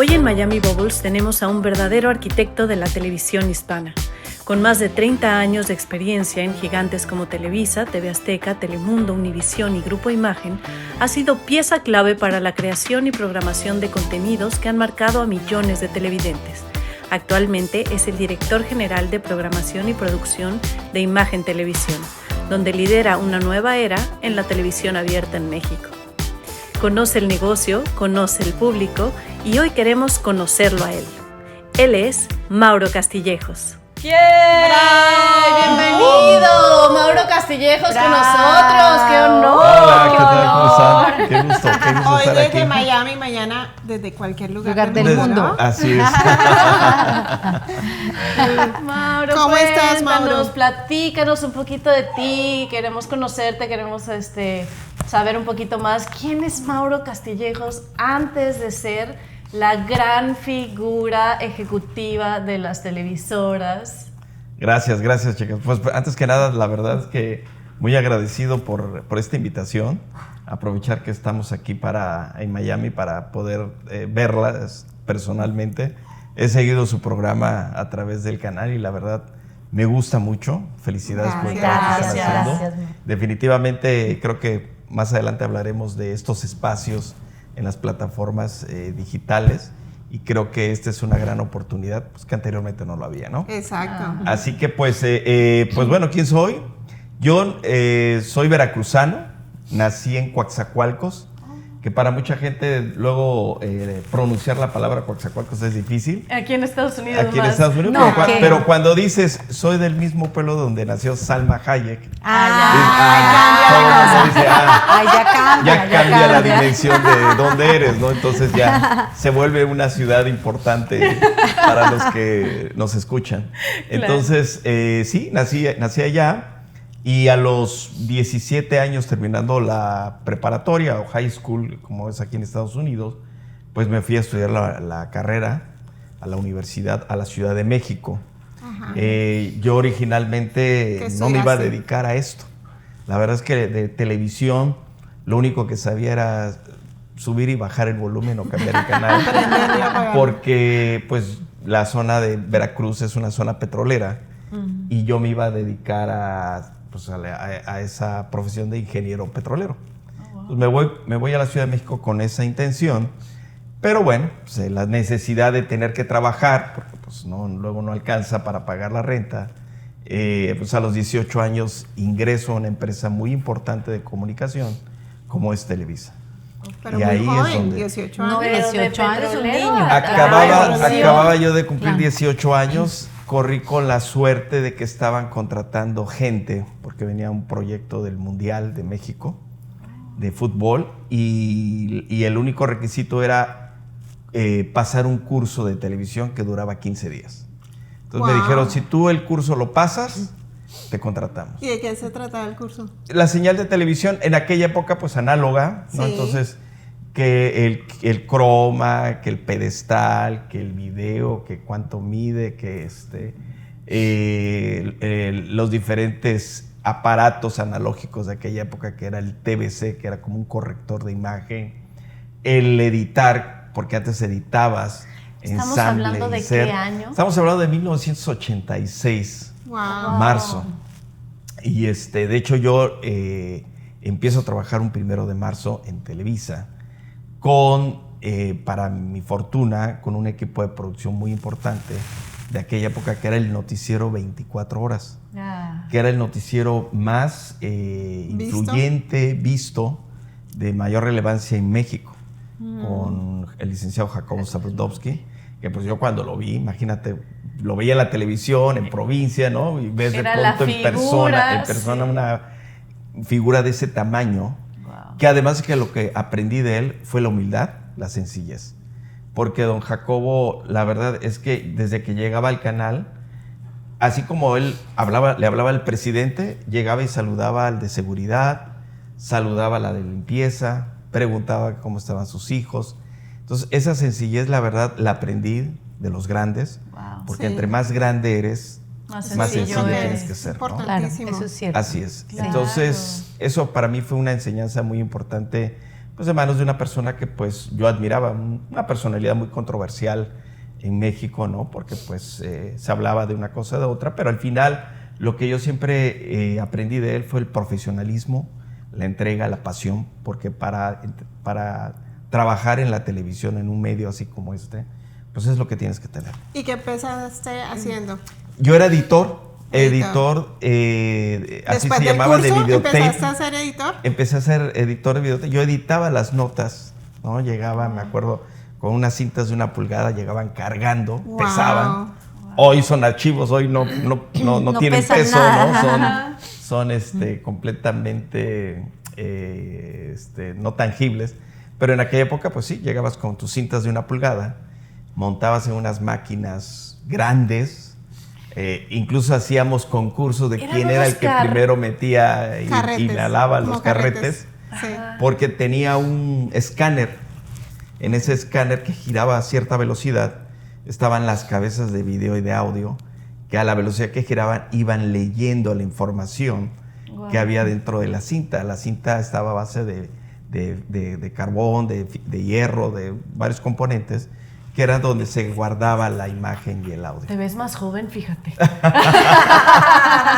Hoy en Miami Bubbles tenemos a un verdadero arquitecto de la televisión hispana. Con más de 30 años de experiencia en gigantes como Televisa, TV Azteca, Telemundo, Univisión y Grupo Imagen, ha sido pieza clave para la creación y programación de contenidos que han marcado a millones de televidentes. Actualmente es el director general de programación y producción de Imagen Televisión, donde lidera una nueva era en la televisión abierta en México. Conoce el negocio, conoce el público y hoy queremos conocerlo a él. Él es Mauro Castillejos. ¡Yeah! ¡Bravo! ¡Bienvenido! Mauro Castillejos con nosotros. ¡Qué honor! Hola, ¿qué tal? ¿Cómo están? Qué gusto Hoy estar desde aquí. Miami, mañana desde cualquier lugar del mundo. Así es. Mauro, ¿Cómo estás, Mauro? Cuéntanos, platícanos un poquito de ti. Queremos conocerte, queremos saber un poquito más. ¿Quién es Mauro Castillejos antes de ser la gran figura ejecutiva de las televisoras? Gracias, chicas. Pues antes que nada, la verdad es que muy agradecido por esta invitación. Aprovechar que estamos aquí en Miami para poder verlas personalmente. He seguido su programa a través del canal y la verdad me gusta mucho. Felicidades por el trabajo que están haciendo. Gracias. Definitivamente creo que más adelante hablaremos de estos espacios en las plataformas digitales y creo que esta es una gran oportunidad pues, que anteriormente no lo había, ¿no? Exacto. Así que pues bueno, ¿quién soy? Yo soy veracruzano, nací en Coatzacoalcos, que para mucha gente luego pronunciar la palabra Coatzacoalcos es difícil. Aquí en Estados Unidos. Aquí en Estados Unidos, No, pero cuando dices soy del mismo pueblo donde nació Salma Hayek, ya cambia la dimensión de dónde eres, ¿no? Entonces ya se vuelve una ciudad importante para los que nos escuchan. Entonces, sí, nací allá y a los 17 años terminando la preparatoria o high school, como es aquí en Estados Unidos, pues me fui a estudiar la carrera a la universidad, a la Ciudad de México. Yo originalmente no me iba a dedicar a esto. La verdad es que de televisión lo único que sabía era subir y bajar el volumen o cambiar el canal. Porque pues la zona de Veracruz es una zona petrolera y yo me iba a dedicar a esa profesión de ingeniero petrolero. Pues me voy a la Ciudad de México con esa intención. Pero bueno, pues, la necesidad de tener que trabajar, porque pues, luego no alcanza para pagar la renta, pues a los 18 años ingreso a una empresa muy importante de comunicación como es Televisa. Pero y muy ahí joven, es donde 18 años. No, 18 años, un niño. Acababa yo de cumplir 18 años, corrí con la suerte de que estaban contratando gente, porque venía un proyecto del Mundial de México, de fútbol, y el único requisito era pasar un curso de televisión que duraba 15 días. Entonces me dijeron, si tú el curso lo pasas, te contratamos. ¿Y de qué se trataba el curso? La señal de televisión, en aquella época, pues análoga, ¿no? Sí. Entonces, que el croma, que el pedestal, que el video, que cuánto mide, que los diferentes aparatos analógicos de aquella época, que era el TVC, que era como un corrector de imagen, el editar, porque antes editabas ¿Estamos ensamble, hablando de insert. qué año? Estamos hablando de 1986, marzo. Y de hecho yo empiezo a trabajar un 1 de marzo en Televisa con, para mi fortuna, con un equipo de producción muy importante de aquella época que era el noticiero 24 horas, que era el noticiero más influyente, visto, de mayor relevancia en México, con el licenciado Jacobo Zabludovsky, que pues yo cuando lo vi, imagínate, lo veía en la televisión, en provincia, ¿no? Y ves de pronto en persona una figura de ese tamaño, que además que lo que aprendí de él fue la humildad, la sencillez. Porque don Jacobo, la verdad es que desde que llegaba al canal, así como él le hablaba al presidente, llegaba y saludaba al de seguridad, saludaba a la de limpieza, preguntaba cómo estaban sus hijos. Entonces, esa sencillez, la verdad, la aprendí de los grandes, porque entre más grande eres, más sencillo tienes que ser, ¿no? Claro, eso es cierto. Así es. Claro. Entonces, eso para mí fue una enseñanza muy importante pues de manos de una persona que pues yo admiraba, una personalidad muy controversial en México, ¿no? Porque pues se hablaba de una cosa o de otra, pero al final lo que yo siempre aprendí de él fue el profesionalismo, la entrega, la pasión, porque para trabajar en la televisión, en un medio así como este, pues es lo que tienes que tener. ¿Y qué empezaste haciendo? Yo era editor, así Después se del llamaba, curso, de videotape. ¿empezaste a ser editor? Empecé a ser editor de videotape. Yo editaba las notas, ¿no? Llegaba, me acuerdo, con unas cintas de 1 pulgada, llegaban cargando, Wow. pesaban. Hoy son archivos, hoy no tienen pesan peso, nada. ¿no? Son completamente no tangibles. Pero en aquella época, pues sí, llegabas con tus cintas de 1 pulgada, montabas en unas máquinas grandes, incluso hacíamos concursos de quién era el que primero metía y inhalaba los carretes, Sí. porque tenía un escáner. En ese escáner que giraba a cierta velocidad estaban las cabezas de video y de audio, que a la velocidad que giraban iban leyendo la información que había dentro de la cinta. La cinta estaba a base de carbón, de hierro, de varios componentes, que era donde se guardaba la imagen y el audio. Te ves más joven, fíjate.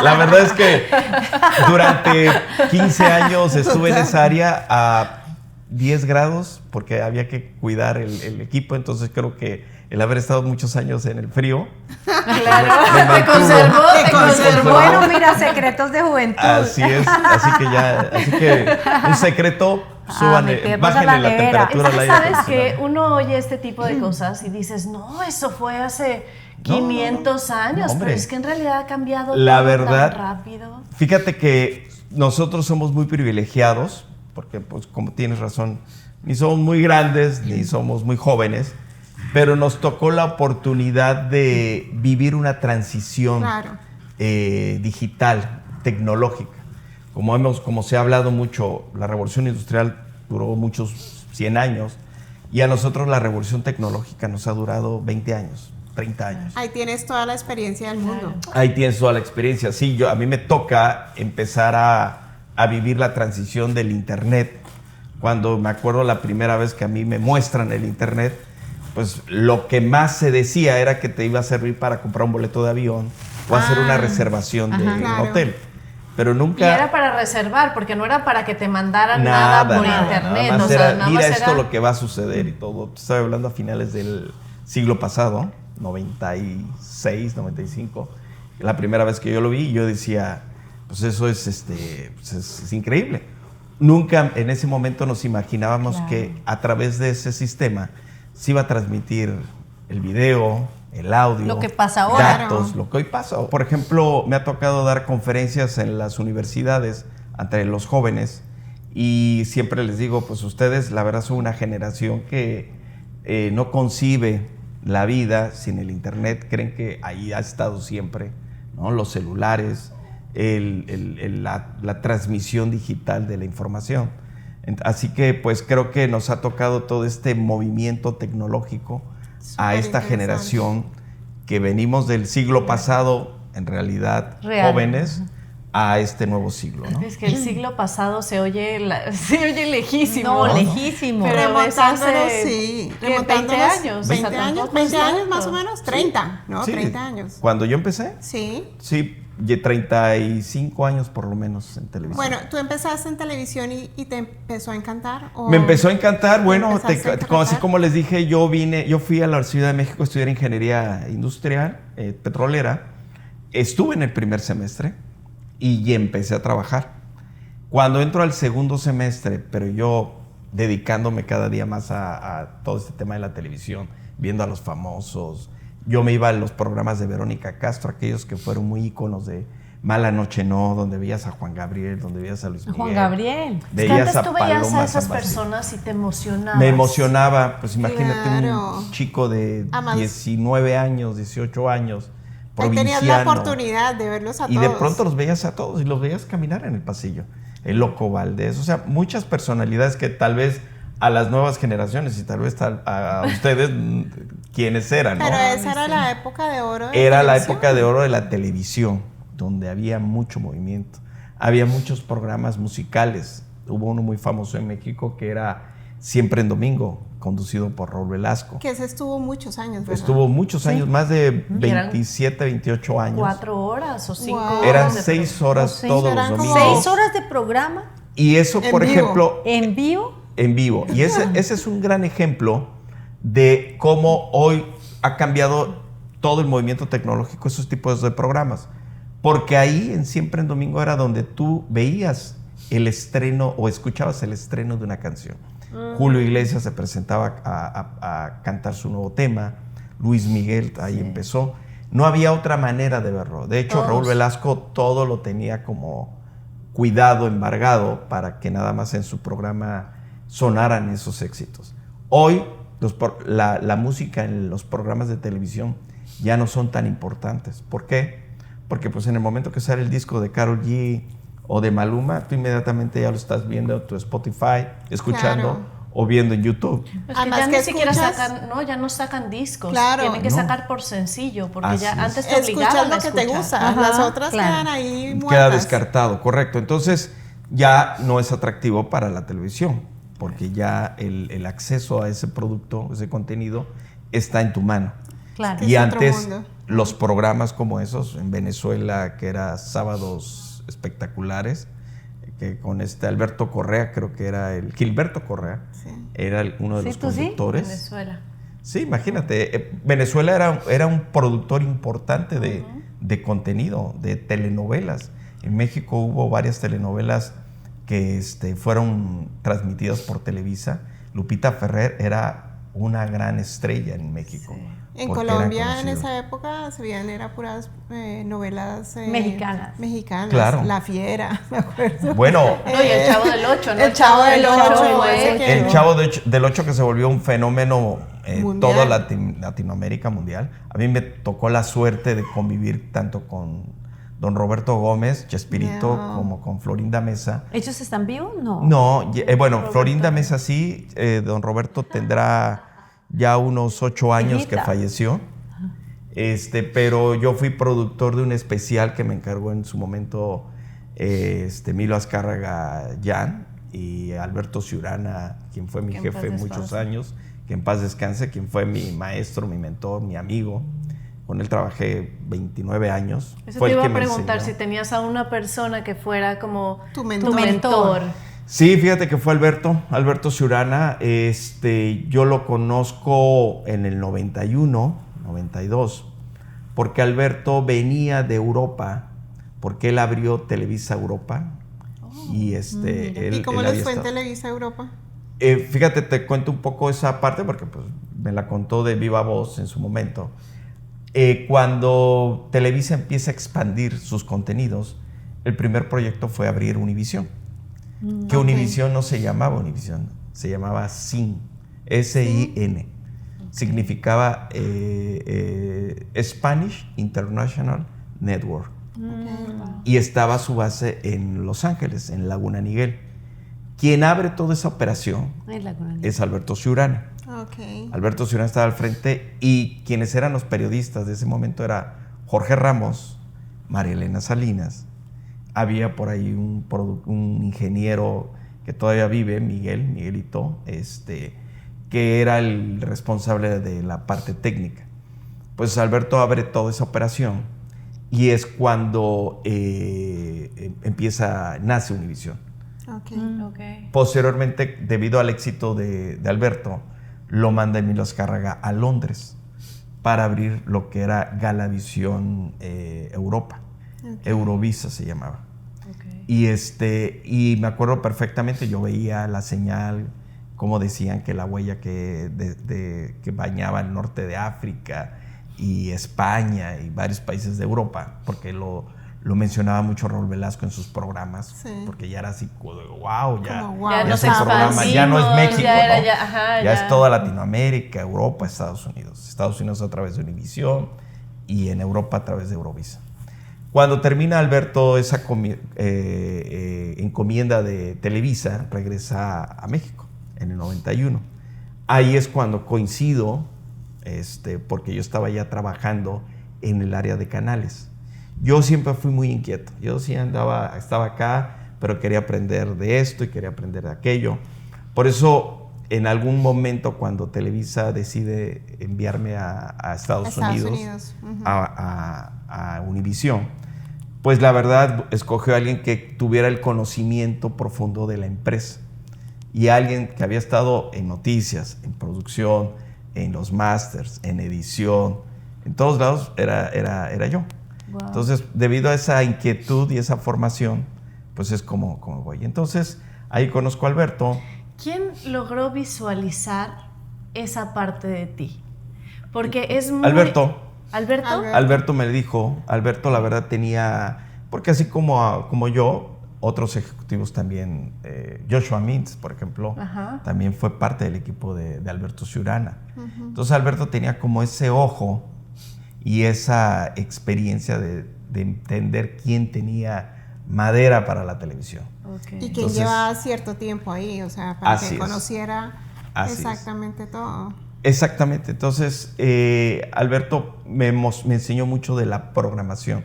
La verdad es que durante 15 años estuve en esa área a 10 grados, porque había que cuidar el equipo, entonces creo que el haber estado muchos años en el frío Claro, me te mantuvo. conservó. Bueno, mira, secretos de juventud. Así es, así que un secreto, bájenle la temperatura al aire ¿Sabes acondicionado. que uno oye este tipo de cosas y dices, no, eso fue hace 500 años, hombre. pero es que en realidad ha cambiado La todo verdad, tan rápido. Fíjate que nosotros somos muy privilegiados, porque pues como tienes razón, ni somos muy grandes, ni somos muy jóvenes, pero nos tocó la oportunidad de vivir una transición digital, tecnológica. Como se ha hablado mucho, la revolución industrial duró muchos 100 años, y a nosotros la revolución tecnológica nos ha durado 20 años, 30 años. Ahí tienes toda la experiencia del mundo. Ahí tienes toda la experiencia. Sí, a mí me toca empezar a vivir la transición del Internet. Cuando me acuerdo la primera vez que a mí me muestran el Internet, pues lo que más se decía era que te iba a servir para comprar un boleto de avión o hacer una reservación de un hotel. Pero nunca... Y era para reservar, porque no era para que te mandaran nada por internet. Nada más o sea, era, nada mira más esto era... lo que va a suceder y todo. Te estaba hablando a finales del siglo pasado, 96, 95. La primera vez que yo lo vi, yo decía, pues eso es, pues es increíble. Nunca en ese momento nos imaginábamos que a través de ese sistema se iba a transmitir el video, el audio, Lo que pasa ahora. datos, lo que hoy pasa. Por ejemplo, me ha tocado dar conferencias en las universidades ante los jóvenes y siempre les digo, pues ustedes la verdad son una generación que no concibe la vida sin el Internet, creen que ahí ha estado siempre, ¿no? Los celulares, la transmisión digital de la información. Así que pues creo que nos ha tocado todo este movimiento tecnológico a esta generación que venimos del siglo pasado, en realidad jóvenes, a este nuevo siglo, ¿no? Es que el siglo pasado se oye lejísimo. No, lejísimo. Pero es hace, sí. ¿qué? 20 años. 20 o sea, años, tampoco 20 es años tanto. más o menos, 30, ¿no? Sí. 30 años. Cuando yo empecé, Sí. sí, 35 años por lo menos en televisión. Bueno, tú empezaste en televisión y te empezó a encantar. ¿O Me empezó a encantar, bueno, empezaste a así tratar? como les dije, yo fui a la Ciudad de México a estudiar ingeniería industrial, petrolera, estuve en el primer semestre y empecé a trabajar. Cuando entro al segundo semestre, pero yo dedicándome cada día más a todo este tema de la televisión, viendo a los famosos, yo me iba a los programas de Verónica Castro, aquellos que fueron muy íconos de Mala Noche No, donde veías a Juan Gabriel, donde veías a Luis Miguel. Juan Gabriel. Es que Veías antes tú veías Paloma a esas San Basilio. personas y te emocionabas. Me emocionaba, pues imagínate Claro. un chico de Además, 19 años, 18 años, ahí tenías provinciano. la oportunidad de verlos a Y todos. de pronto los veías a todos y los veías caminar en el pasillo. El Loco Valdés, o sea, muchas personalidades que tal vez a las nuevas generaciones y tal vez a ustedes, quienes eran, ¿no? Pero esa era la época de oro de Era la televisión. época de oro de la televisión, donde había mucho movimiento. Había muchos programas musicales. hubo uno muy famoso en México que era Siempre en Domingo, conducido por Raúl Velasco. Que ese estuvo muchos años, ¿verdad? Estuvo muchos años, más de 27, 28 años. 4 horas o 5 Wow. horas. Eran de 6 horas seis. todos los Eran como domingos. 6 horas de programa Y eso, En por vivo. ejemplo, en vivo. en vivo. Y ese es un gran ejemplo de cómo hoy ha cambiado todo el movimiento tecnológico, esos tipos de programas. Porque ahí, en Siempre en Domingo, era donde tú veías el estreno o escuchabas el estreno de una canción. Julio Iglesias se presentaba a cantar su nuevo tema. Luis Miguel ahí empezó. No había otra manera de verlo. De hecho, Raúl Velasco todo lo tenía como cuidado, embargado, para que nada más en su programa sonaran esos éxitos. Hoy, la música en los programas de televisión ya no son tan importantes. ¿Por qué? Porque pues en el momento que sale el disco de Karol G o de Maluma, tú inmediatamente ya lo estás viendo en tu Spotify, escuchando, Claro. o viendo en YouTube. Pues Además que ya que ni siquiera escuchas- sacan, no, ya no sacan discos. Claro. Tienen que No. sacar por sencillo, porque Así ya es. antes te obligaban Escuchas a lo que te escuchar. gusta, Ajá, las otras claro. quedan ahí muertas. Queda descartado, correcto. Entonces ya no es atractivo para la televisión, porque ya el acceso a ese producto, ese contenido, está en tu mano. Claro. Es Y otro antes mundo. los programas como esos en Venezuela, que era Sábados Espectaculares, que con Alberto Correa, creo que era Gilberto Correa, Sí. era uno de Sí, los ¿tú sí? conductores. Venezuela. Sí, imagínate, Venezuela era un productor importante de contenido, de telenovelas. En México hubo varias telenovelas que fueron transmitidas por Televisa. Lupita Ferrer era una gran estrella en México. En porque eran Colombia en conocidos. esa época se veían era puras novelas Mexicanas. mexicanas. Claro. La Fiera, me acuerdo. Bueno, No, y el Chavo del 8, ¿no? El Chavo del Ocho, fue- ese que- el Chavo del Ocho, que se volvió un fenómeno Mundial. toda Latinoamérica mundial. A mí me tocó la suerte de convivir tanto con don Roberto Gómez, Chespirito, Yeah. como con Florinda Mesa. ¿Ellos están vivos? No. No, bueno, Florinda Mesa sí, don Roberto tendrá ya unos 8 años Hijita. que falleció. Pero yo fui productor de un especial que me encargó en su momento Milo Azcárraga Jan y Alberto Ciurana, quien fue mi Que en jefe paz muchos descanse. años, que en paz descanse, quien fue mi maestro, mi mentor, mi amigo. Con él trabajé 29 años. Eso Fue te el iba que a me preguntar enseñó. si tenías a una persona que fuera como Tu tu mentor. mentor. Sí, fíjate que fue Alberto Ciurana. Yo lo conozco en el 91, 92, porque Alberto venía de Europa, porque él abrió Televisa Europa. Y él, ¿Y cómo él les había fue en estado- Televisa Europa? Fíjate, te cuento un poco esa parte porque pues, me la contó de viva voz en su momento. Cuando Televisa empieza a expandir sus contenidos, el primer proyecto fue abrir Univisión. Que Ok. Univisión no se llamaba Univisión, se llamaba SIN, S-I-N. Significaba Spanish International Network. Y estaba su base en Los Ángeles, en Laguna Niguel. Quien abre toda esa operación Ay, la gran- es Alberto Ciurana. Ok. Alberto Ciurana estaba al frente y quienes eran los periodistas de ese momento era Jorge Ramos, María Elena Salinas, había por ahí un ingeniero que todavía vive, Miguelito, que era el responsable de la parte técnica. Pues Alberto abre toda esa operación y es cuando nace Univisión. Ok. Ok. Posteriormente, debido al éxito de Alberto, lo manda Emilio Azcárraga a Londres para abrir lo que era Galavisión Europa. Eurovisa se llamaba. Y me acuerdo perfectamente, yo veía la señal, como decían que la huella que bañaba el norte de África y España y varios países de Europa, porque lo mencionaba mucho Raúl Velasco en sus programas, Sí. porque ya era así, wow, ya, Como, wow, Ya ya nos ese programa ya no es expandimos, México, ya era ¿no? ya- ajá, Ya ya. es toda Latinoamérica, Europa, Estados Unidos. Estados Unidos a través de Univisión y en Europa a través de Eurovisa. Cuando termina Alberto esa encomienda de Televisa, regresa a México en el 91. Ahí es cuando coincido, porque yo estaba ya trabajando en el área de canales. Yo siempre fui muy inquieto. Yo sí estaba acá pero quería aprender de esto y quería aprender de aquello. Por eso, en algún momento, cuando Televisa decide enviarme a Estados Unidos. Uh-huh. a Univisión, pues la verdad escogió a alguien que tuviera el conocimiento profundo de la empresa y alguien que había estado en noticias, en producción, en los másters, en edición, en todos lados era yo. Wow. Entonces, debido a esa inquietud y esa formación, pues es como voy. Entonces, ahí conozco a Alberto. ¿Quién logró visualizar esa parte de ti? Porque es muy... ¿Alberto? ¿Alberto Me dijo, Alberto la verdad tenía, porque así como yo, otros ejecutivos también, Joshua Mintz, por ejemplo, uh-huh. también fue parte del equipo de Alberto Ciurana. Uh-huh. Entonces Alberto tenía como ese ojo y esa experiencia de entender quién tenía madera para la televisión. Okay. Y quién lleva cierto tiempo ahí, o sea, para que conociera exactamente todo. Exactamente. Entonces, Alberto me enseñó mucho de la programación.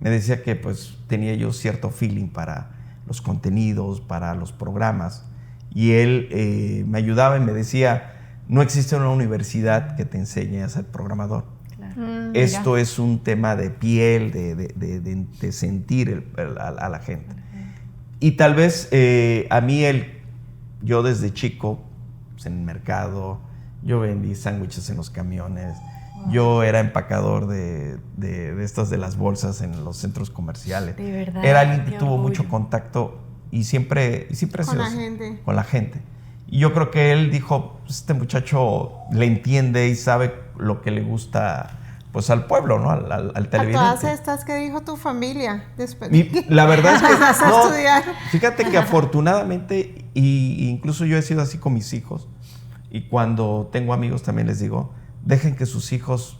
Me decía que pues tenía yo cierto feeling para los contenidos, para los programas. Y él me ayudaba y me decía, no existe una universidad que te enseñe a ser programador. Claro. Esto es un tema de piel, de sentir a la gente. Uh-huh. Y tal vez a mí yo desde chico, pues, en el mercado, yo vendí sándwiches en los camiones, wow. yo era empacador de estas de las bolsas en los centros comerciales. De verdad. Era alguien que tuvo mucho contacto y siempre con la gente. Y yo creo que él dijo, este muchacho le entiende y sabe lo que le gusta pues al pueblo, ¿no? Al televidente. A todas estas que dijo tu familia después. La verdad es que no, estudiar. Fíjate que afortunadamente, y incluso yo he sido así con mis hijos, y cuando tengo amigos también les digo, dejen que sus hijos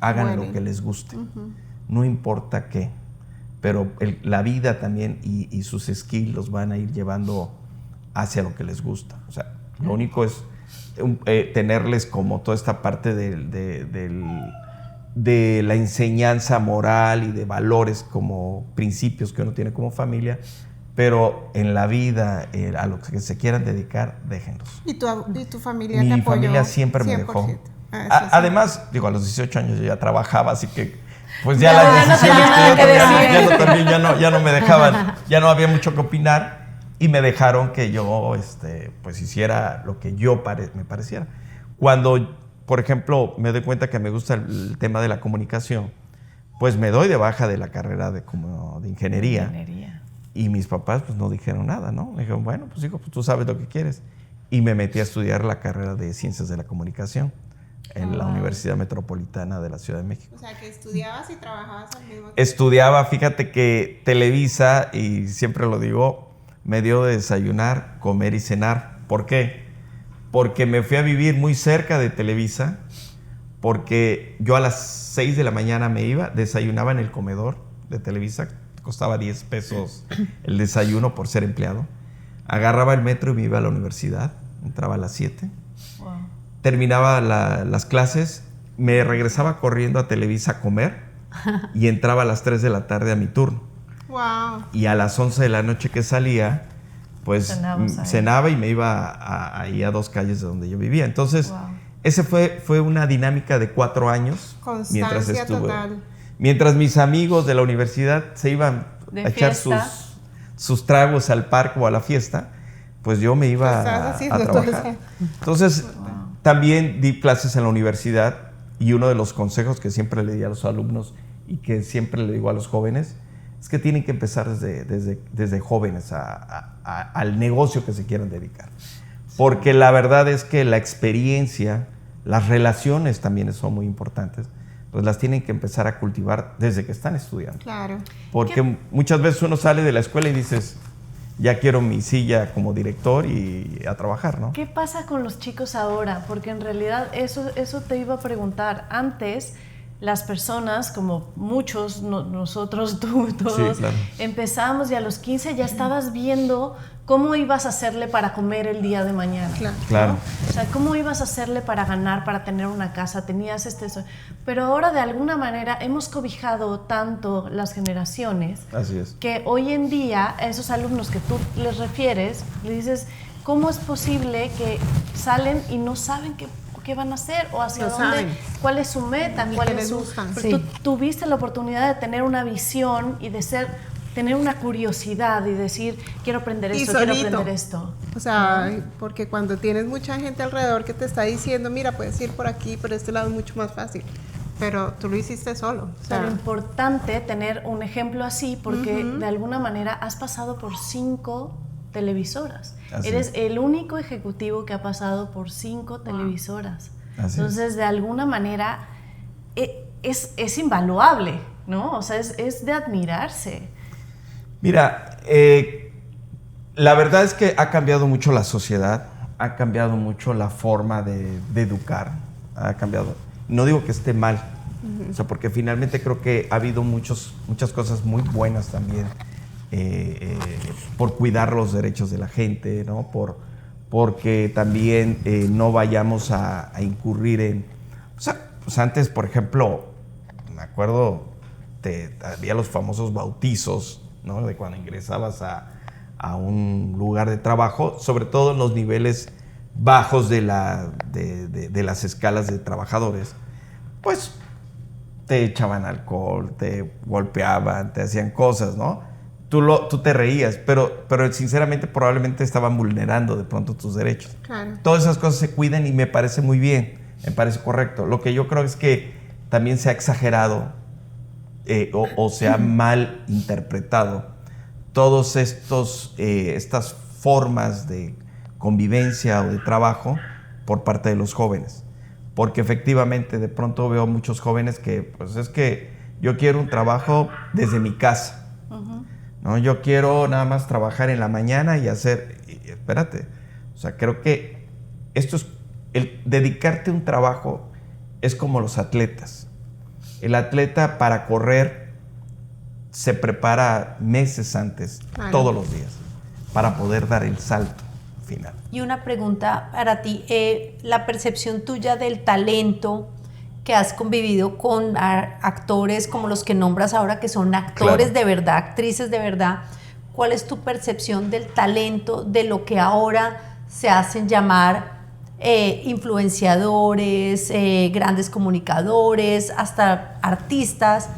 hagan lo que les guste, uh-huh. no importa qué, pero la vida también y sus skills los van a ir llevando hacia lo que les gusta. O sea, lo único es tenerles como toda esta parte de la enseñanza moral y de valores como principios que uno tiene como familia, pero en la vida, a lo que se quieran dedicar, déjenlos. ¿Y tu familia te apoyó? Mi familia siempre 100%. Me dejó. Además, a los 18 años yo ya trabajaba, así que pues ya las decisiones que yo tomé ya no me dejaban, ya no había mucho que opinar y me dejaron que yo pues hiciera lo que yo me pareciera. Cuando, por ejemplo, me doy cuenta que me gusta el tema de la comunicación, pues me doy de baja de la carrera de ingeniería. Y mis papás pues no dijeron nada, ¿no? Me dijeron, bueno, pues hijo, pues tú sabes lo que quieres. Y me metí a estudiar la carrera de Ciencias de la Comunicación en la Universidad Metropolitana de la Ciudad de México. O sea, que estudiabas y trabajabas al mismo tiempo. Estudiaba, fíjate que Televisa, y siempre lo digo, me dio de desayunar, comer y cenar. ¿Por qué? Porque me fui a vivir muy cerca de Televisa, porque yo a las 6 de la mañana me iba, desayunaba en el comedor de Televisa, costaba 10 pesos el desayuno por ser empleado. Agarraba el metro y me iba a la universidad, entraba a las 7. Wow. Terminaba las clases, me regresaba corriendo a Televisa a comer y entraba a las 3 de la tarde a mi turno. Wow. Y a las 11 de la noche que salía, pues cenaba y me iba ahí a 2 calles de donde yo vivía. Entonces, wow. Ese fue una dinámica de 4 años. Constancia mientras estuve. Total. Mientras mis amigos de la universidad se iban a echar sus tragos al parque o a la fiesta, pues yo me iba a trabajar. Entonces, también di clases en la universidad y uno de los consejos que siempre le di a los alumnos y que siempre le digo a los jóvenes es que tienen que empezar desde jóvenes al negocio que se quieran dedicar. Porque la verdad es que la experiencia, las relaciones también son muy importantes. Pues las tienen que empezar a cultivar desde que están estudiando. Claro. Porque muchas veces uno sale de la escuela y dices, ya quiero mi silla como director y a trabajar, ¿no? ¿Qué pasa con los chicos ahora? Porque en realidad eso te iba a preguntar. Antes las personas, como muchos, nosotros, tú, todos, empezamos y a los 15 ya estabas viendo cómo ibas a hacerle para comer el día de mañana. Claro. ¿No? O sea, cómo ibas a hacerle para ganar, para tener una casa, tenías pero ahora de alguna manera hemos cobijado tanto las generaciones. Así es. Que hoy en día a esos alumnos que tú les refieres, le dices, ¿cómo es posible que salen y no saben qué van a hacer o hacia dónde, cuál es su meta, cuál es su... Tú tuviste la oportunidad de tener una visión y de tener una curiosidad y decir, quiero aprender esto, quiero aprender esto. O sea, porque cuando tienes mucha gente alrededor que te está diciendo, mira, puedes ir por aquí, pero este lado es mucho más fácil. Pero tú lo hiciste solo. O sea, pero importante tener un ejemplo así porque de alguna manera has pasado por 5 televisoras. Eres el único ejecutivo que ha pasado por 5 televisoras. Entonces, de alguna manera, es invaluable, ¿no? O sea, es de admirarse. Mira, la verdad es que ha cambiado mucho la sociedad, ha cambiado mucho la forma de educar, ha cambiado. No digo que esté mal, o sea, porque finalmente creo que ha habido muchas cosas muy buenas también. Por cuidar los derechos de la gente, ¿no? Porque también no vayamos a incurrir en... O sea, pues antes, por ejemplo, me acuerdo, había los famosos bautizos, ¿no? De cuando ingresabas a un lugar de trabajo, sobre todo en los niveles bajos de las escalas de trabajadores, pues te echaban alcohol, te golpeaban, te hacían cosas, ¿no? Tú te reías, pero sinceramente probablemente estaban vulnerando de pronto tus derechos. Claro. Todas esas cosas se cuidan y me parece muy bien, me parece correcto. Lo que yo creo es que también se ha exagerado o se ha mal interpretado todos estas formas de convivencia o de trabajo por parte de los jóvenes. Porque efectivamente de pronto veo muchos jóvenes que, pues es que yo quiero un trabajo desde mi casa. ¿No? Yo quiero nada más trabajar en la mañana y hacer... Espérate, o sea, creo que esto es... El dedicarte a un trabajo es como los atletas. El atleta para correr se prepara meses antes, todos los días, para poder dar el salto final. Y una pregunta para ti, la percepción tuya del talento, que has convivido con actores como los que nombras ahora, que son actores de verdad, actrices de verdad. ¿Cuál es tu percepción del talento, de lo que ahora se hacen llamar influenciadores, grandes comunicadores, hasta artistas?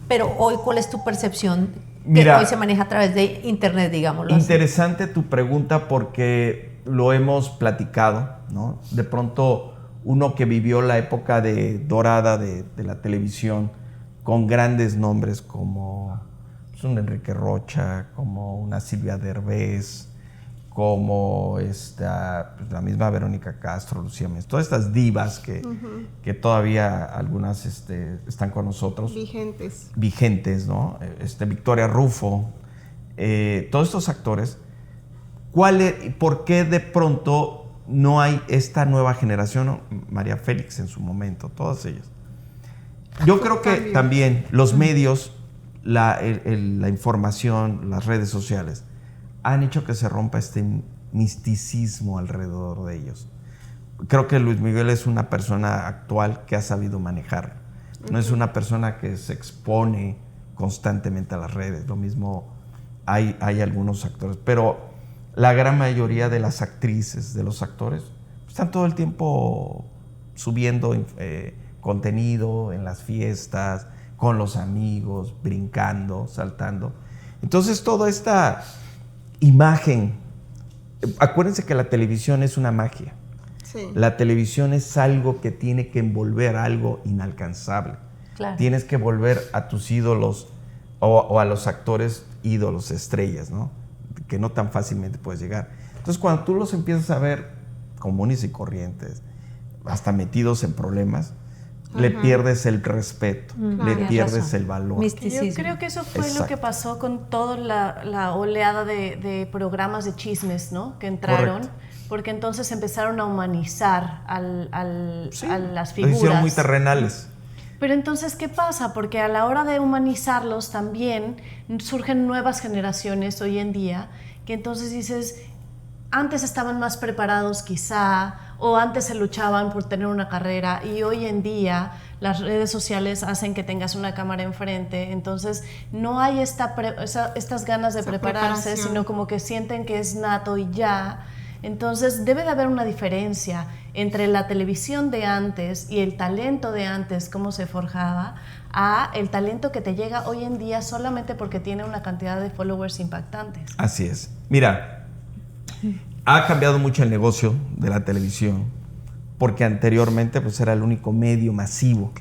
Pero hoy, ¿cuál es tu percepción que hoy se maneja a través de internet, digámoslo así? Interesante tu pregunta porque lo hemos platicado, ¿no? De pronto... Uno que vivió la época dorada de la televisión con grandes nombres como pues, un Enrique Rocha, como una Silvia Derbez, como pues, la misma Verónica Castro, Lucía Méndez, todas estas divas que todavía algunas están con nosotros. Vigentes, ¿no? Victoria Rufo, todos estos actores. ¿Por qué de pronto no hay esta nueva generación? María Félix en su momento, todas ellas. Yo creo que también los medios, la información, las redes sociales han hecho que se rompa este misticismo alrededor de ellos. Creo que Luis Miguel es una persona actual que ha sabido manejar. No es una persona que se expone constantemente a las redes. Lo mismo hay algunos actores, pero la gran mayoría de las actrices, de los actores, están todo el tiempo subiendo contenido en las fiestas, con los amigos, brincando, saltando. Entonces, toda esta imagen, acuérdense que la televisión es una magia. Sí. La televisión es algo que tiene que envolver algo inalcanzable. Claro. Tienes que volver a tus ídolos o a los actores ídolos, estrellas, ¿no? Que no tan fácilmente puedes llegar. Entonces, cuando tú los empiezas a ver comunes y corrientes, hasta metidos en problemas, le pierdes el respeto, le pierdes el valor. Misticismo. Yo creo que eso fue lo que pasó con toda la oleada de programas de chismes, ¿no? Que entraron. Correcto. Porque entonces empezaron a humanizar a las figuras. Lo hicieron muy terrenales. Pero entonces, ¿qué pasa? Porque a la hora de humanizarlos también surgen nuevas generaciones hoy en día, que entonces dices, antes estaban más preparados quizá, o antes se luchaban por tener una carrera, y hoy en día las redes sociales hacen que tengas una cámara enfrente, entonces no hay estas ganas de prepararse, sino como que sienten que es nato y ya. Entonces debe de haber una diferencia entre la televisión de antes y el talento de antes, cómo se forjaba, a el talento que te llega hoy en día solamente porque tiene una cantidad de followers impactantes. Así es. Mira, ha cambiado mucho el negocio de la televisión porque anteriormente pues, era el único medio masivo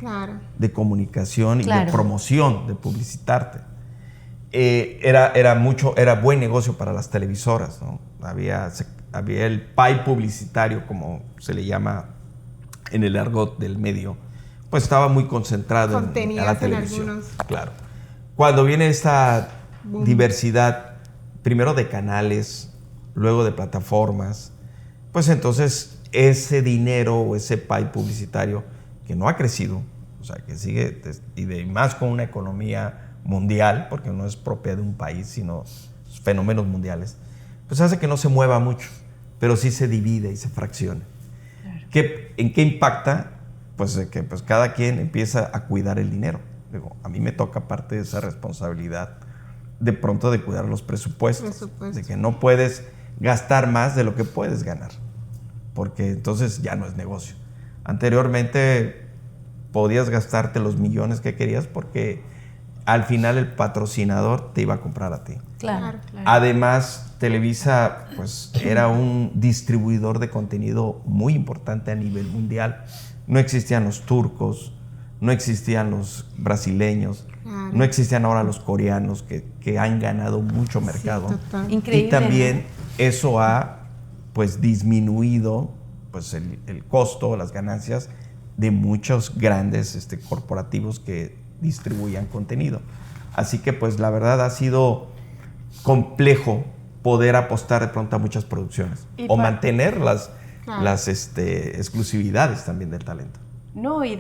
de comunicación y de promoción, de publicitarte. Era buen negocio para las televisoras, ¿no? Había el pie publicitario, como se le llama en el argot del medio, pues estaba muy concentrado en la televisión. Claro. Cuando viene esta diversidad, primero de canales, luego de plataformas, pues entonces ese dinero o ese pie publicitario que no ha crecido, o sea, que sigue, y más con una economía mundial, porque no es propia de un país, sino fenómenos mundiales, pues hace que no se mueva mucho, pero sí se divide y se fracciona. Claro. ¿En qué impacta? Pues que pues cada quien empieza a cuidar el dinero. Digo, a mí me toca parte de esa responsabilidad de pronto de cuidar los presupuestos. De que no puedes gastar más de lo que puedes ganar, porque entonces ya no es negocio. Anteriormente podías gastarte los millones que querías porque al final el patrocinador te iba a comprar a ti. Claro. Además, Televisa pues, era un distribuidor de contenido muy importante a nivel mundial. No existían los turcos, no existían los brasileños, no existían ahora los coreanos que han ganado mucho mercado. Sí, increíble. Y también eso ha pues, disminuido pues, el costo, las ganancias de muchos grandes corporativos que distribuían contenido. Así que pues la verdad ha sido complejo poder apostar de pronto a muchas producciones o mantener las exclusividades también del talento. No, y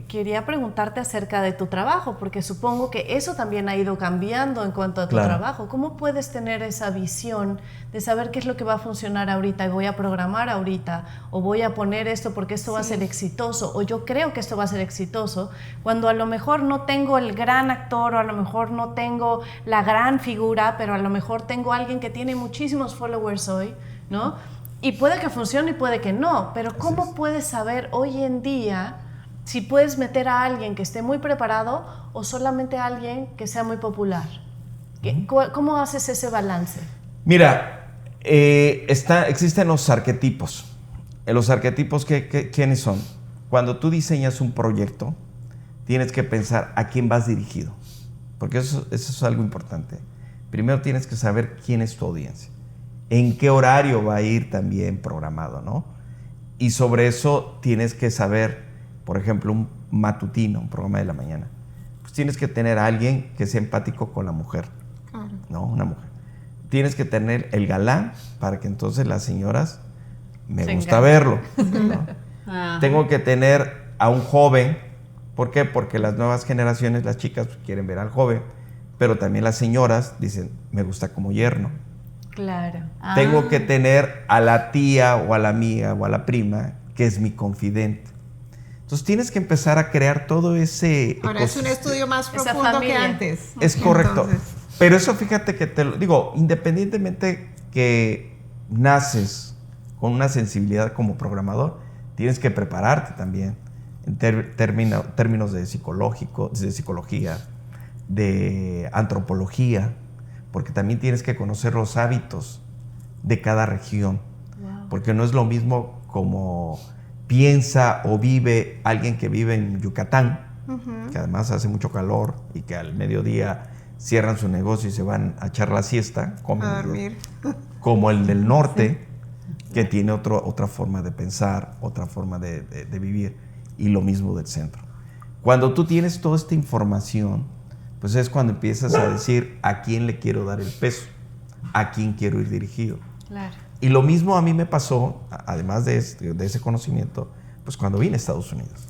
quería preguntarte acerca de tu trabajo, porque supongo que eso también ha ido cambiando en cuanto a tu trabajo. ¿Cómo puedes tener esa visión de saber qué es lo que va a funcionar ahorita y voy a programar ahorita, o voy a poner esto porque esto va a ser exitoso, o yo creo que esto va a ser exitoso, cuando a lo mejor no tengo el gran actor, o a lo mejor no tengo la gran figura, pero a lo mejor tengo a alguien que tiene muchísimos followers hoy, ¿no? Y puede que funcione y puede que no, pero ¿cómo puedes saber hoy en día si puedes meter a alguien que esté muy preparado o solamente a alguien que sea muy popular? ¿Cómo haces ese balance? Mira, existen los arquetipos. Los arquetipos, ¿quiénes son? Cuando tú diseñas un proyecto, tienes que pensar a quién vas dirigido, porque eso es algo importante. Primero tienes que saber quién es tu audiencia. En qué horario va a ir también programado, ¿no? Y sobre eso tienes que saber, por ejemplo, un matutino, un programa de la mañana. Pues tienes que tener a alguien que sea empático con la mujer, ¿no? Una mujer. Tienes que tener el galán para que entonces las señoras me gusta verlo, ¿no? Tengo que tener a un joven. ¿Por qué? Porque las nuevas generaciones, las chicas quieren ver al joven, pero también las señoras dicen, me gusta como yerno. Claro. Tengo que tener a la tía o a la amiga o a la prima que es mi confidente. Entonces tienes que empezar a crear todo ese Ahora es un estudio más profundo que antes. Es correcto. Entonces. Pero eso fíjate que te lo digo, independientemente que naces con una sensibilidad como programador, tienes que prepararte también en términos de psicología, de antropología, porque también tienes que conocer los hábitos de cada región, porque no es lo mismo como piensa o vive alguien que vive en Yucatán, que además hace mucho calor y que al mediodía cierran su negocio y se van a echar la siesta, comen, a dormir, como el del norte, que tiene otra forma de pensar, otra forma de vivir, y lo mismo del centro. Cuando tú tienes toda esta información, pues es cuando empiezas a decir a quién le quiero dar el peso, a quién quiero ir dirigido. Claro. Y lo mismo a mí me pasó, además de ese conocimiento, pues cuando vine a Estados Unidos.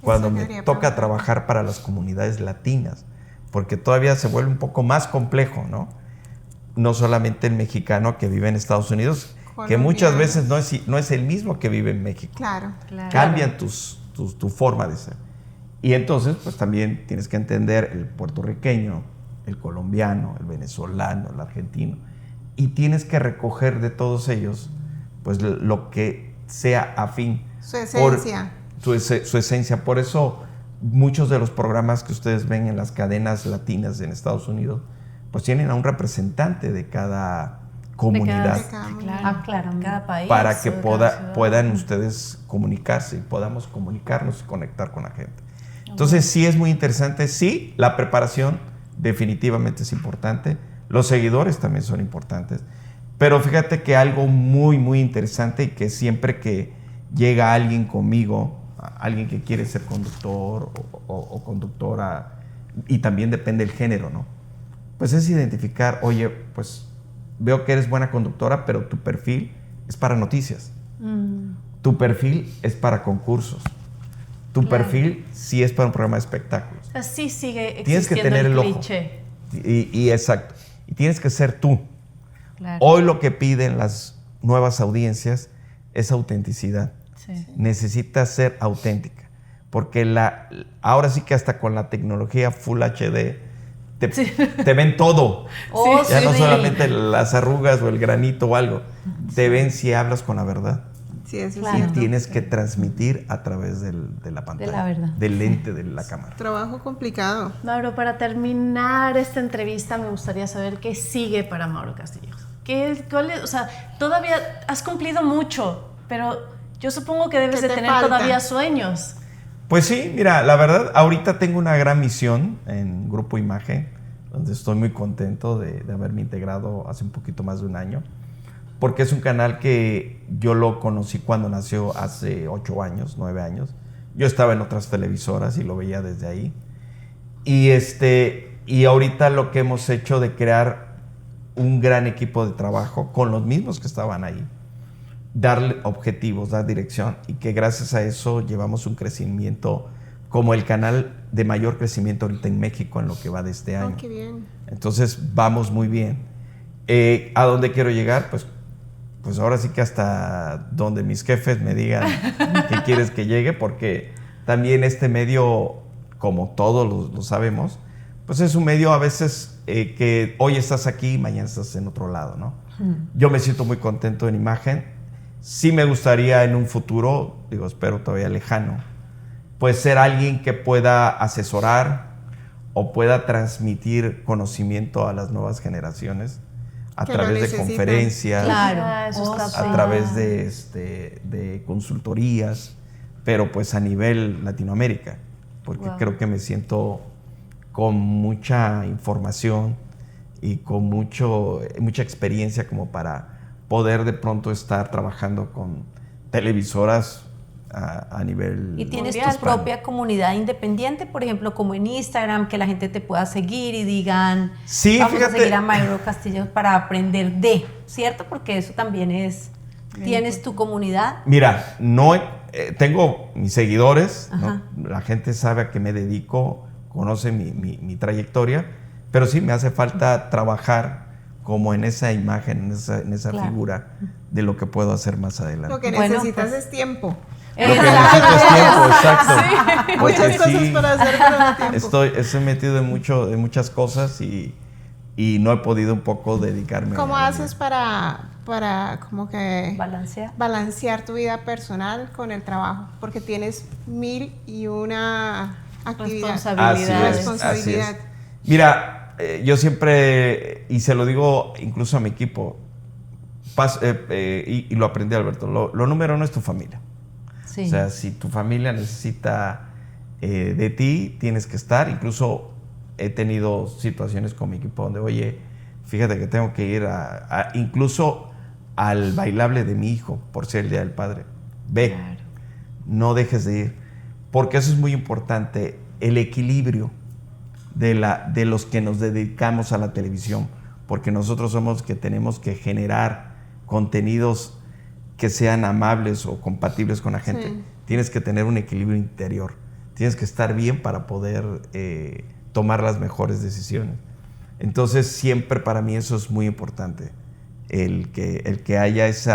cuando me toca trabajar para las comunidades latinas, porque todavía se vuelve un poco más complejo, ¿no? No solamente el mexicano que vive en Estados Unidos, que muchas veces no es el mismo que vive en México. Claro. Cambian tu forma de ser. Y entonces, pues también tienes que entender el puertorriqueño, el colombiano, el venezolano, el argentino, y tienes que recoger de todos ellos, pues lo que sea afín. Su esencia. Su esencia. Por eso muchos de los programas que ustedes ven en las cadenas latinas en Estados Unidos, pues tienen a un representante de cada comunidad. Cada país. Para que puedan ustedes comunicarse y podamos comunicarnos y conectar con la gente. Entonces sí es muy interesante. Sí, la preparación definitivamente es importante. Los seguidores también son importantes. Pero fíjate que algo muy, muy interesante y que siempre que llega alguien conmigo, alguien que quiere ser conductor o conductora, y también depende del género, ¿no? Pues es identificar, oye, pues veo que eres buena conductora, pero tu perfil es para noticias. Tu perfil es para concursos. Tu perfil sí es para un programa de espectáculos. Así sigue existiendo. Tienes que tener el cliché. Ojo. Y exacto. Y tienes que ser tú. Claro. Hoy lo que piden las nuevas audiencias es autenticidad. Sí. Necesitas ser auténtica. Porque ahora sí que hasta con la tecnología Full HD te ven todo. Ya no solamente las arrugas o el granito o algo. Te ven si hablas con la verdad. Sí, eso Y tienes que transmitir a través de la pantalla. De la verdad. Del lente de la cámara. Trabajo complicado. Mauro, para terminar esta entrevista me gustaría saber qué sigue para Mauro Castillejos. O sea, todavía has cumplido mucho, pero yo supongo que debes de tener todavía sueños. Pues sí, mira, la verdad, ahorita tengo una gran misión en Grupo Imagen, donde estoy muy contento de haberme integrado hace un poquito más de un año, porque es un canal que yo lo conocí cuando nació hace 8 años, 9 años. Yo estaba en otras televisoras y lo veía desde ahí. Y ahorita lo que hemos hecho de crear un gran equipo de trabajo con los mismos que estaban ahí, darle objetivos, dar dirección, y que gracias a eso llevamos un crecimiento como el canal de mayor crecimiento ahorita en México en lo que va de este año. Oh, qué bien. Entonces vamos muy bien. ¿A dónde quiero llegar? Pues ahora sí que hasta donde mis jefes me digan que quieres que llegue, porque también este medio, como todos lo sabemos, pues es un medio a veces que hoy estás aquí y mañana estás en otro lado, ¿no? Yo me siento muy contento en Imagen. Sí me gustaría en un futuro, espero todavía lejano, pues ser alguien que pueda asesorar o pueda transmitir conocimiento a las nuevas generaciones a través de conferencias, a través de consultorías, pero pues a nivel Latinoamérica, porque creo que me siento con mucha información y con mucha experiencia como para poder de pronto estar trabajando con televisoras a nivel ¿Y tienes tu propia comunidad independiente, por ejemplo, como en Instagram, que la gente te pueda seguir y digan, sí, vamos fíjate, a seguir a Mauro Castillejos para aprender de, ¿cierto? Porque eso también es, ¿tienes tu comunidad? Mira, tengo mis seguidores, ¿no? La gente sabe a qué me dedico, conoce mi trayectoria, pero sí me hace falta trabajar como en esa imagen, en esa figura de lo que puedo hacer más adelante. Lo que necesitas es tiempo. Lo que necesito es tiempo, exacto. Sí. Muchas cosas para hacer, pero no tiempo. Estoy metido en muchas cosas y no he podido un poco dedicarme. ¿Cómo haces para como que balancear tu vida personal con el trabajo? Porque tienes 1001 actividades. Responsabilidad. Así es. Mira, yo siempre, y se lo digo incluso a mi equipo, y lo aprendí, Alberto, lo número uno es tu familia. Sí. O sea, si tu familia necesita de ti, tienes que estar. Incluso he tenido situaciones con mi equipo donde, oye, fíjate que tengo que ir incluso al bailable de mi hijo por ser el Día del Padre. Ve, no dejes de ir. Porque eso es muy importante, el equilibrio de los que nos dedicamos a la televisión. Porque nosotros somos los que tenemos que generar contenidos que sean amables o compatibles con la gente. Sí. Tienes que tener un equilibrio interior. tienes que estar bien para poder tomar las mejores decisiones. Entonces siempre para mí eso es muy importante, el que haya ese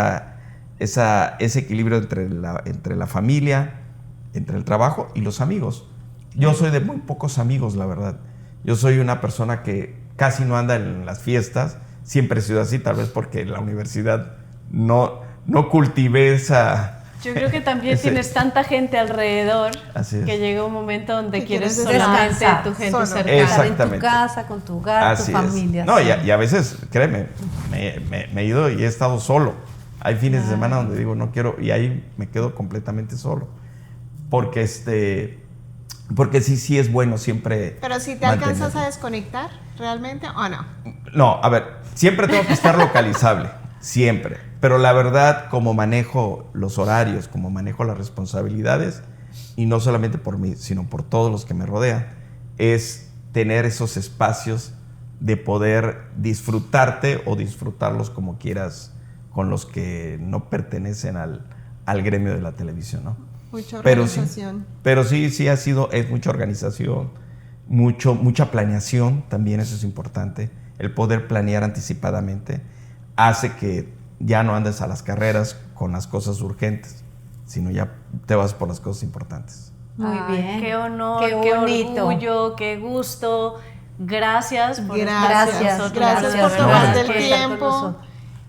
equilibrio entre la familia, entre el trabajo y los amigos. Yo soy de muy pocos amigos, la verdad. Yo soy una persona que casi no anda en las fiestas. Siempre he sido así, tal vez porque en la universidad no cultivé esa... Yo creo que también tienes tanta gente alrededor que llega un momento donde quieres solamente tu gente cercana. Estar en tu casa, con tu hogar, tu familia. No, y a veces, créeme, me he ido y he estado solo. Hay fines de semana donde digo, no quiero, y ahí me quedo completamente solo. Porque sí es bueno siempre. Pero si te alcanzas a desconectar, ¿realmente o no? No, a ver, siempre tengo que estar localizable, siempre. Pero la verdad, como manejo los horarios, como manejo las responsabilidades, y no solamente por mí, sino por todos los que me rodean, es tener esos espacios de poder disfrutarte o disfrutarlos como quieras con los que no pertenecen al gremio de la televisión, ¿no? Mucha organización. Pero sí es mucha organización, mucha planeación, también eso es importante. El poder planear anticipadamente hace que ya no andes a las carreras con las cosas urgentes, sino ya te vas por las cosas importantes. Muy bien. Qué honor, qué orgullo, qué gusto. Gracias por Gracias por tomarte el tiempo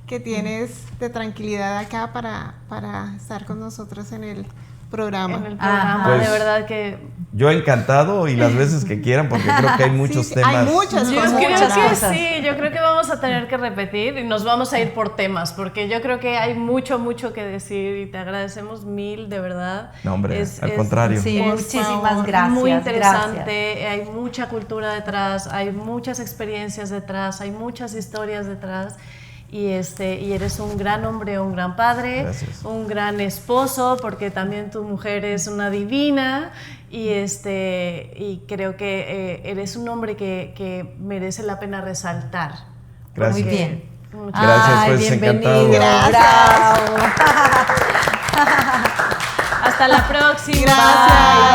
que tienes de tranquilidad acá para estar con nosotros en el programa. Pues, de verdad que... Yo encantado y las veces que quieran, porque creo que hay muchos temas. Hay muchas cosas. Yo creo que vamos a tener que repetir y nos vamos a ir por temas, porque yo creo que hay mucho que decir y te agradecemos mil, de verdad. No, hombre, al contrario. Sí, muchísimas gracias. Muy interesante, hay mucha cultura detrás, hay muchas experiencias detrás, hay muchas historias detrás. Y eres un gran hombre, un gran padre, gracias. Un gran esposo, porque también tu mujer es una divina, y creo que eres un hombre que merece la pena resaltar. Gracias. Muy bien. Gracias, pues bienvenido. encantado. Bravo. Hasta la próxima. Gracias.